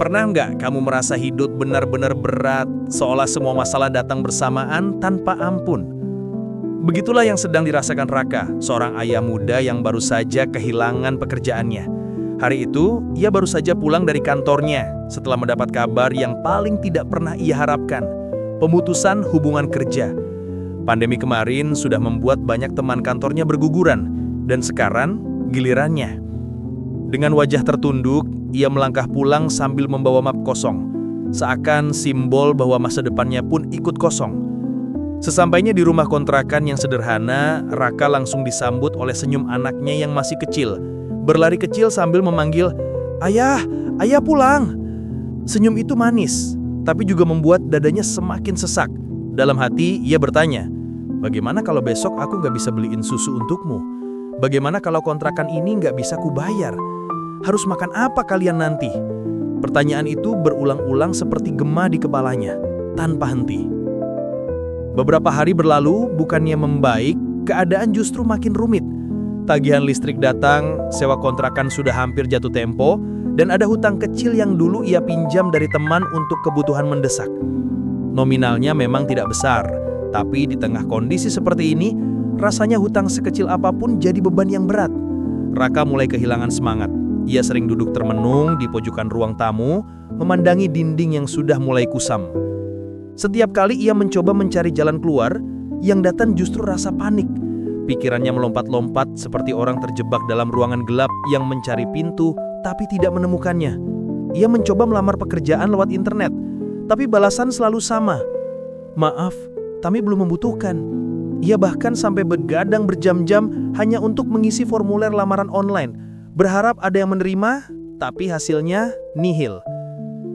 Pernah nggak kamu merasa hidup benar-benar berat, seolah semua masalah datang bersamaan tanpa ampun? Begitulah yang sedang dirasakan Raka, seorang ayah muda yang baru saja kehilangan pekerjaannya. Hari itu, ia baru saja pulang dari kantornya setelah mendapat kabar yang paling tidak pernah ia harapkan, pemutusan hubungan kerja. Pandemi kemarin sudah membuat banyak teman kantornya berguguran, dan sekarang gilirannya. Dengan wajah tertunduk, ia melangkah pulang sambil membawa map kosong, seakan simbol bahwa masa depannya pun ikut kosong. Sesampainya di rumah kontrakan yang sederhana, Raka langsung disambut oleh senyum anaknya yang masih kecil, berlari kecil sambil memanggil, "Ayah, ayah pulang!" Senyum itu manis, tapi juga membuat dadanya semakin sesak. Dalam hati, ia bertanya, "Bagaimana kalau besok aku nggak bisa beliin susu untukmu? Bagaimana kalau kontrakan ini nggak bisa kubayar? Harus makan apa kalian nanti?" Pertanyaan itu berulang-ulang seperti gema di kepalanya, tanpa henti. Beberapa hari berlalu, bukannya membaik, keadaan justru makin rumit. Tagihan listrik datang, sewa kontrakan sudah hampir jatuh tempo, dan ada hutang kecil yang dulu ia pinjam dari teman untuk kebutuhan mendesak. Nominalnya memang tidak besar, tapi di tengah kondisi seperti ini, rasanya hutang sekecil apapun jadi beban yang berat. Raka mulai kehilangan semangat. Ia sering duduk termenung di pojokan ruang tamu, memandangi dinding yang sudah mulai kusam. Setiap kali ia mencoba mencari jalan keluar, yang datang justru rasa panik. Pikirannya melompat-lompat seperti orang terjebak dalam ruangan gelap yang mencari pintu, tapi tidak menemukannya. Ia mencoba melamar pekerjaan lewat internet, tapi balasan selalu sama. "Maaf, kami belum membutuhkan." Ia bahkan sampai begadang berjam-jam hanya untuk mengisi formulir lamaran online, berharap ada yang menerima, tapi hasilnya nihil.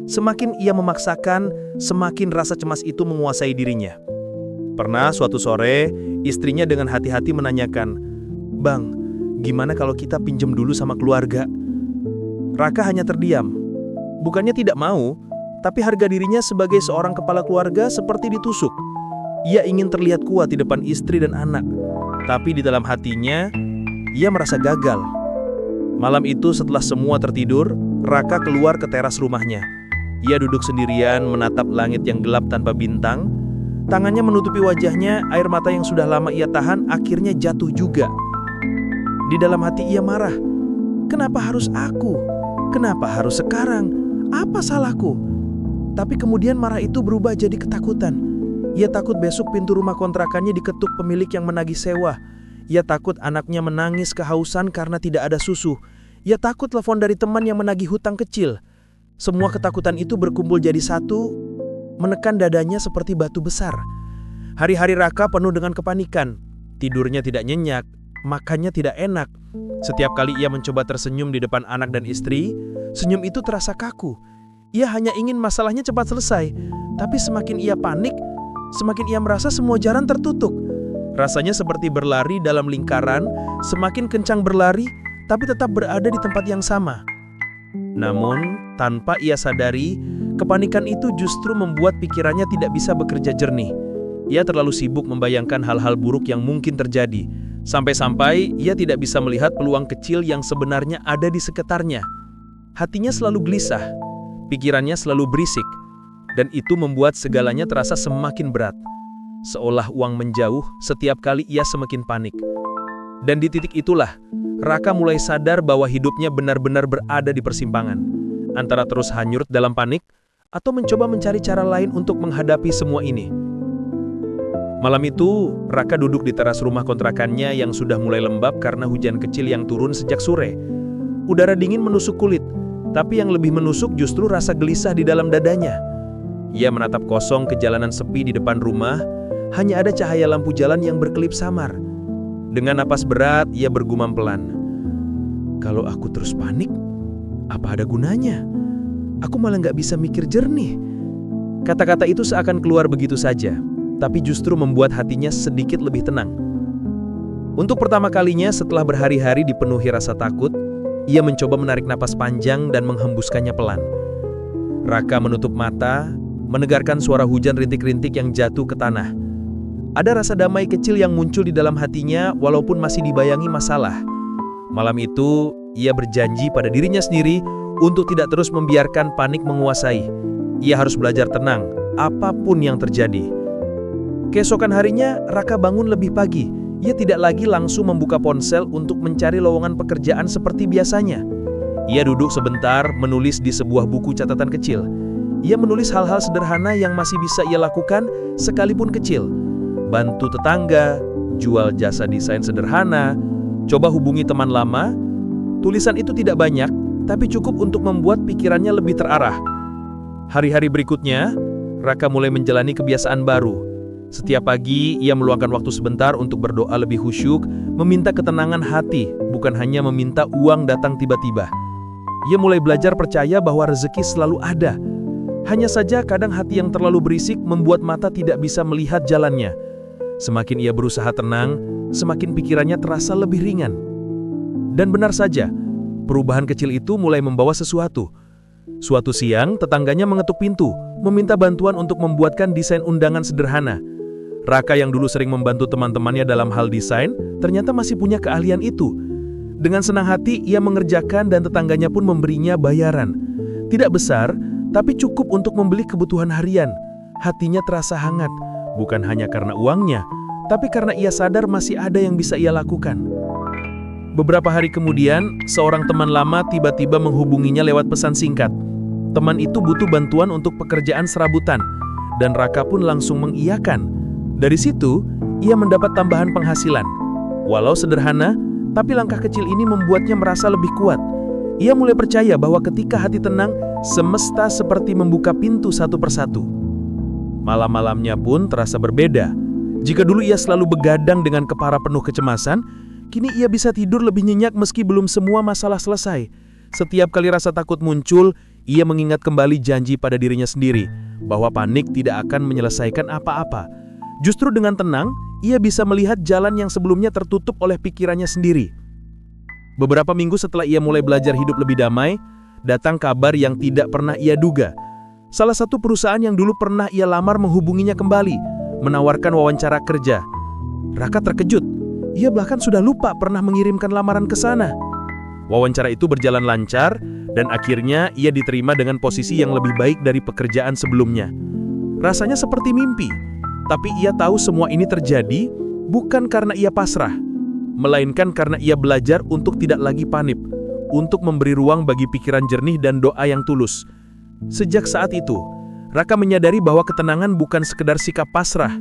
Semakin ia memaksakan, semakin rasa cemas itu menguasai dirinya. Pernah suatu sore, istrinya dengan hati-hati menanyakan, "Bang, gimana kalau kita pinjam dulu sama keluarga?" Raka hanya terdiam. Bukannya tidak mau, tapi harga dirinya sebagai seorang kepala keluarga seperti ditusuk. Ia ingin terlihat kuat di depan istri dan anak, tapi di dalam hatinya, ia merasa gagal. Malam itu setelah semua tertidur, Raka keluar ke teras rumahnya. Ia duduk sendirian menatap langit yang gelap tanpa bintang. Tangannya menutupi wajahnya, air mata yang sudah lama ia tahan akhirnya jatuh juga. Di dalam hati ia marah. Kenapa harus aku? Kenapa harus sekarang? Apa salahku? Tapi kemudian marah itu berubah jadi ketakutan. Ia takut besok pintu rumah kontrakannya diketuk pemilik yang menagih sewa. Ia takut anaknya menangis kehausan karena tidak ada susu. Ia takut telepon dari teman yang menagih hutang kecil. Semua ketakutan itu berkumpul jadi satu, menekan dadanya seperti batu besar. Hari-hari Raka penuh dengan kepanikan. Tidurnya tidak nyenyak, makannya tidak enak. Setiap kali ia mencoba tersenyum di depan anak dan istri, senyum itu terasa kaku. Ia hanya ingin masalahnya cepat selesai, tapi semakin ia panik, semakin ia merasa semua jalan tertutup. Rasanya seperti berlari dalam lingkaran, semakin kencang berlari, tapi tetap berada di tempat yang sama. Namun, tanpa ia sadari, kepanikan itu justru membuat pikirannya tidak bisa bekerja jernih. Ia terlalu sibuk membayangkan hal-hal buruk yang mungkin terjadi, sampai-sampai ia tidak bisa melihat peluang kecil yang sebenarnya ada di sekitarnya. Hatinya selalu gelisah, pikirannya selalu berisik, dan itu membuat segalanya terasa semakin berat. Seolah uang menjauh, setiap kali ia semakin panik. Dan di titik itulah, Raka mulai sadar bahwa hidupnya benar-benar berada di persimpangan, antara terus hanyut dalam panik, atau mencoba mencari cara lain untuk menghadapi semua ini. Malam itu, Raka duduk di teras rumah kontrakannya yang sudah mulai lembab karena hujan kecil yang turun sejak sore. Udara dingin menusuk kulit, tapi yang lebih menusuk justru rasa gelisah di dalam dadanya. Ia menatap kosong ke jalanan sepi di depan rumah, hanya ada cahaya lampu jalan yang berkelip samar. Dengan napas berat, ia bergumam pelan. "Kalau aku terus panik, apa ada gunanya? Aku malah nggak bisa mikir jernih." Kata-kata itu seakan keluar begitu saja, tapi justru membuat hatinya sedikit lebih tenang. Untuk pertama kalinya setelah berhari-hari dipenuhi rasa takut, ia mencoba menarik napas panjang dan menghembuskannya pelan. Raka menutup mata, mendengarkan suara hujan rintik-rintik yang jatuh ke tanah. Ada rasa damai kecil yang muncul di dalam hatinya walaupun masih dibayangi masalah. Malam itu, ia berjanji pada dirinya sendiri untuk tidak terus membiarkan panik menguasai. Ia harus belajar tenang, apapun yang terjadi. Keesokan harinya, Raka bangun lebih pagi. Ia tidak lagi langsung membuka ponsel untuk mencari lowongan pekerjaan seperti biasanya. Ia duduk sebentar menulis di sebuah buku catatan kecil. Ia menulis hal-hal sederhana yang masih bisa ia lakukan sekalipun kecil. Bantu tetangga, jual jasa desain sederhana, coba hubungi teman lama. Tulisan itu tidak banyak, tapi cukup untuk membuat pikirannya lebih terarah. Hari-hari berikutnya, Raka mulai menjalani kebiasaan baru. Setiap pagi, ia meluangkan waktu sebentar untuk berdoa lebih khusyuk, meminta ketenangan hati, bukan hanya meminta uang datang tiba-tiba. Ia mulai belajar percaya bahwa rezeki selalu ada. Hanya saja kadang hati yang terlalu berisik membuat mata tidak bisa melihat jalannya. Semakin ia berusaha tenang, semakin pikirannya terasa lebih ringan. Dan benar saja, perubahan kecil itu mulai membawa sesuatu. Suatu siang, tetangganya mengetuk pintu, meminta bantuan untuk membuatkan desain undangan sederhana. Raka yang dulu sering membantu teman-temannya dalam hal desain, ternyata masih punya keahlian itu. Dengan senang hati, ia mengerjakan dan tetangganya pun memberinya bayaran. Tidak besar, tapi cukup untuk membeli kebutuhan harian. Hatinya terasa hangat, bukan hanya karena uangnya, tapi karena ia sadar masih ada yang bisa ia lakukan. Beberapa hari kemudian, seorang teman lama tiba-tiba menghubunginya lewat pesan singkat. Teman itu butuh bantuan untuk pekerjaan serabutan, dan Raka pun langsung mengiyakan. Dari situ, ia mendapat tambahan penghasilan. Walau sederhana, tapi langkah kecil ini membuatnya merasa lebih kuat. Ia mulai percaya bahwa ketika hati tenang, semesta seperti membuka pintu satu persatu. Malam-malamnya pun terasa berbeda. Jika dulu ia selalu begadang dengan kepala penuh kecemasan, kini ia bisa tidur lebih nyenyak meski belum semua masalah selesai. Setiap kali rasa takut muncul, ia mengingat kembali janji pada dirinya sendiri, bahwa panik tidak akan menyelesaikan apa-apa. Justru dengan tenang, ia bisa melihat jalan yang sebelumnya tertutup oleh pikirannya sendiri. Beberapa minggu setelah ia mulai belajar hidup lebih damai, datang kabar yang tidak pernah ia duga. Salah satu perusahaan yang dulu pernah ia lamar menghubunginya kembali, menawarkan wawancara kerja. Raka terkejut. Ia bahkan sudah lupa pernah mengirimkan lamaran ke sana. Wawancara itu berjalan lancar, dan akhirnya ia diterima dengan posisi yang lebih baik dari pekerjaan sebelumnya. Rasanya seperti mimpi, tapi ia tahu semua ini terjadi bukan karena ia pasrah, melainkan karena ia belajar untuk tidak lagi panik, untuk memberi ruang bagi pikiran jernih dan doa yang tulus. Sejak saat itu, Raka menyadari bahwa ketenangan bukan sekedar sikap pasrah,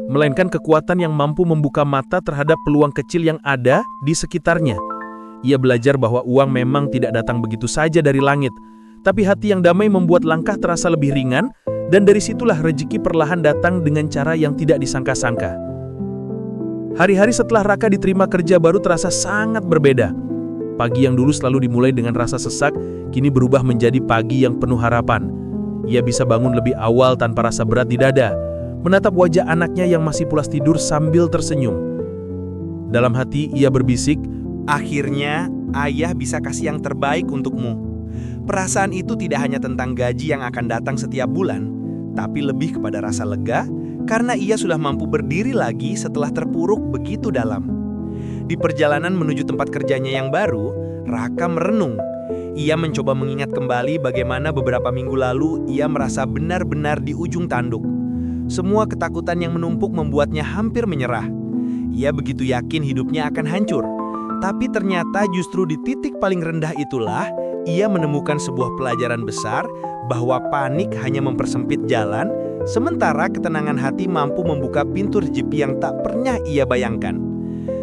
melainkan kekuatan yang mampu membuka mata terhadap peluang kecil yang ada di sekitarnya. Ia belajar bahwa uang memang tidak datang begitu saja dari langit, tapi hati yang damai membuat langkah terasa lebih ringan, dan dari situlah rezeki perlahan datang dengan cara yang tidak disangka-sangka. Hari-hari setelah Raka diterima kerja baru terasa sangat berbeda. Pagi yang dulu selalu dimulai dengan rasa sesak, kini berubah menjadi pagi yang penuh harapan. Ia bisa bangun lebih awal tanpa rasa berat di dada, menatap wajah anaknya yang masih pulas tidur sambil tersenyum. Dalam hati ia berbisik, "Akhirnya, ayah bisa kasih yang terbaik untukmu." Perasaan itu tidak hanya tentang gaji yang akan datang setiap bulan, tapi lebih kepada rasa lega karena ia sudah mampu berdiri lagi setelah terpuruk begitu dalam. Di perjalanan menuju tempat kerjanya yang baru, Raka merenung. Ia mencoba mengingat kembali bagaimana beberapa minggu lalu ia merasa benar-benar di ujung tanduk. Semua ketakutan yang menumpuk membuatnya hampir menyerah. Ia begitu yakin hidupnya akan hancur. Tapi ternyata justru di titik paling rendah itulah ia menemukan sebuah pelajaran besar bahwa panik hanya mempersempit jalan, sementara ketenangan hati mampu membuka pintu rezeki yang tak pernah ia bayangkan.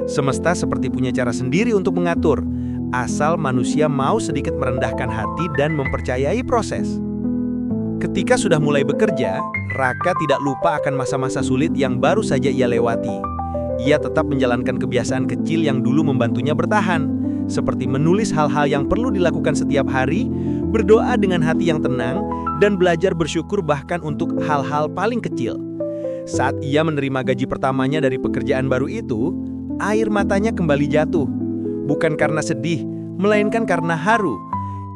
Semesta seperti punya cara sendiri untuk mengatur, asal manusia mau sedikit merendahkan hati dan mempercayai proses. Ketika sudah mulai bekerja, Raka tidak lupa akan masa-masa sulit yang baru saja ia lewati. Ia tetap menjalankan kebiasaan kecil yang dulu membantunya bertahan, seperti menulis hal-hal yang perlu dilakukan setiap hari, berdoa dengan hati yang tenang, dan belajar bersyukur bahkan untuk hal-hal paling kecil. Saat ia menerima gaji pertamanya dari pekerjaan baru itu, air matanya kembali jatuh. Bukan karena sedih, melainkan karena haru.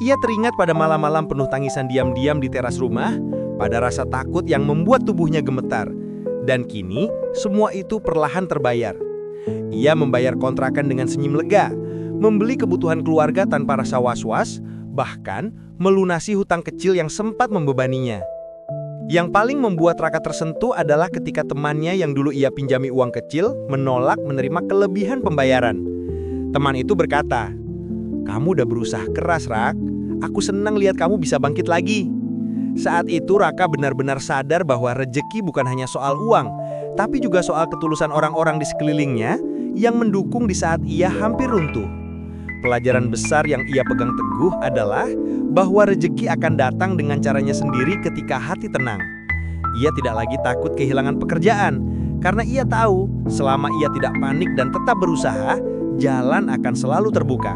Ia teringat pada malam-malam penuh tangisan diam-diam di teras rumah, pada rasa takut yang membuat tubuhnya gemetar. Dan kini, semua itu perlahan terbayar. Ia membayar kontrakan dengan senyum lega, membeli kebutuhan keluarga tanpa rasa was-was, bahkan melunasi hutang kecil yang sempat membebaninya. Yang paling membuat Raka tersentuh adalah ketika temannya yang dulu ia pinjami uang kecil menolak menerima kelebihan pembayaran. Teman itu berkata, "Kamu udah berusaha keras, Rak. Aku senang lihat kamu bisa bangkit lagi." Saat itu Raka benar-benar sadar bahwa rejeki bukan hanya soal uang, tapi juga soal ketulusan orang-orang di sekelilingnya yang mendukung di saat ia hampir runtuh. Pelajaran besar yang ia pegang teguh adalah bahwa rejeki akan datang dengan caranya sendiri ketika hati tenang. Ia tidak lagi takut kehilangan pekerjaan, karena ia tahu selama ia tidak panik dan tetap berusaha, jalan akan selalu terbuka.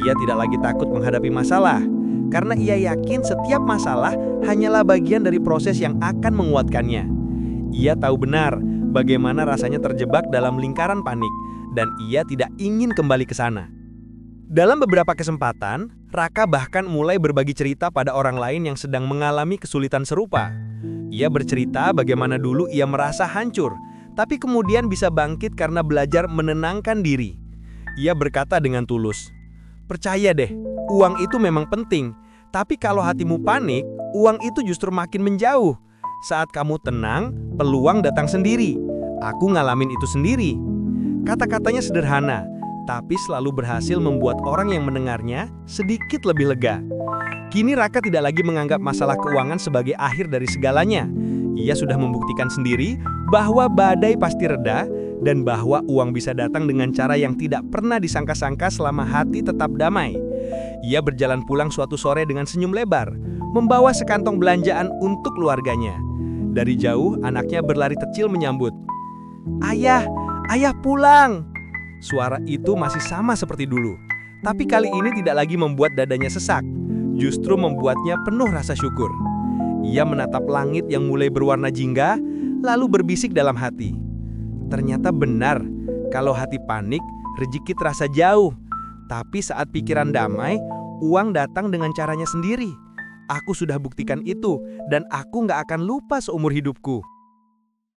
Ia tidak lagi takut menghadapi masalah, karena ia yakin setiap masalah hanyalah bagian dari proses yang akan menguatkannya. Ia tahu benar bagaimana rasanya terjebak dalam lingkaran panik, dan ia tidak ingin kembali ke sana. Dalam beberapa kesempatan, Raka bahkan mulai berbagi cerita pada orang lain yang sedang mengalami kesulitan serupa. Ia bercerita bagaimana dulu ia merasa hancur, tapi kemudian bisa bangkit karena belajar menenangkan diri. Ia berkata dengan tulus, "Percaya deh, uang itu memang penting, tapi kalau hatimu panik, uang itu justru makin menjauh. Saat kamu tenang, peluang datang sendiri. Aku ngalamin itu sendiri." Kata-katanya sederhana, tapi selalu berhasil membuat orang yang mendengarnya sedikit lebih lega. Kini Raka tidak lagi menganggap masalah keuangan sebagai akhir dari segalanya. Ia sudah membuktikan sendiri bahwa badai pasti reda dan bahwa uang bisa datang dengan cara yang tidak pernah disangka-sangka selama hati tetap damai. Ia berjalan pulang suatu sore dengan senyum lebar, membawa sekantong belanjaan untuk keluarganya. Dari jauh, anaknya berlari kecil menyambut. "Ayah, ayah pulang!" Suara itu masih sama seperti dulu, tapi kali ini tidak lagi membuat dadanya sesak, justru membuatnya penuh rasa syukur. Ia menatap langit yang mulai berwarna jingga, lalu berbisik dalam hati. Ternyata benar, kalau hati panik, rezeki terasa jauh. Tapi saat pikiran damai, uang datang dengan caranya sendiri. Aku sudah buktikan itu, dan aku nggak akan lupa seumur hidupku.